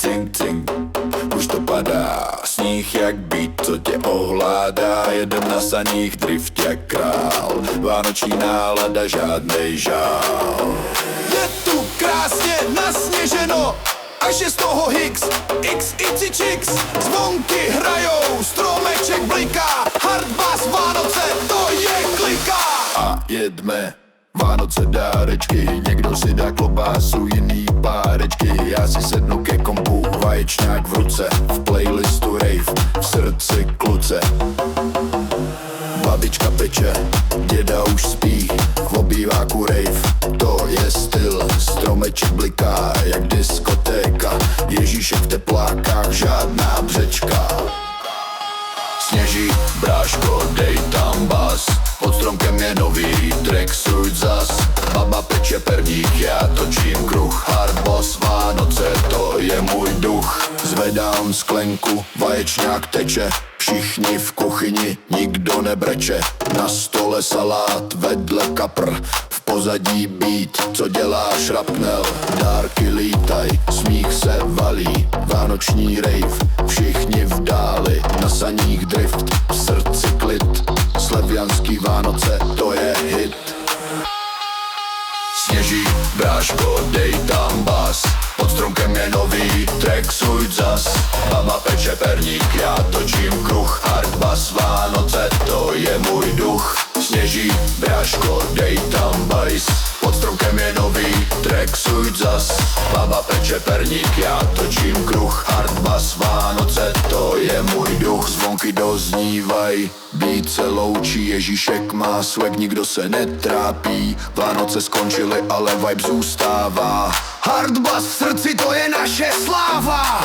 tink, tink. Už to padá, sníh jak být, co tě ovládá. Jedem na saních, drift jak král. Vánoční nálada, žádnej žál. Je tu krásně nasněženo, až je z toho Hicks, XXX. Zvonky hrajou, stromeček bliká, hardbass Vánoce, to je klika. A jedme Vánoce dárečky, někdo si dá klobásu, jiný párečky. Já si sednu ke kompu, vaječňák v ruce, v playlistu rave, v srdci kluce. Babička peče, děda už spí, v obýváku rave, to je styl. Stromeček bliká jak diskotéka, Ježíšek v teplákách, žádná břečka. Sněží, bráško, dej tam bas, pod stromkem je nový track, suď zas. Baba peče perník, já točím kruh, hardboss Vánoce, to je můj duch. Zvedám sklenku, vaječňák teče, všichni v kuchyni, nikdo nebreče. Na stole salát, vedle kapr, v pozadí beat, co dělá šrapnel. Dárky lítaj, smích se valí, vánoční rave, všichni v dáli, na saních drift, v srdci klid. Slevianský Vánoce, to je hit. Sněží, bráško, dej tam bas, pod stromkem je nový track, suď zas. Baba peče perník, já točím kruh, hardbass Vánoce, to je můj duch. Sněží, bráško, dej tam bajs, pod stromkem je nový track, suď zas. Baba peče perník, já točím kruh, hardbass Vánoce, to je můj duch. Zvonky doznívaj, beat se loučí, Ježíšek má swag, nikdo se netrápí. Vánoce skončily, ale vibe zůstává. Hardbass v srdci, to je naše sláva.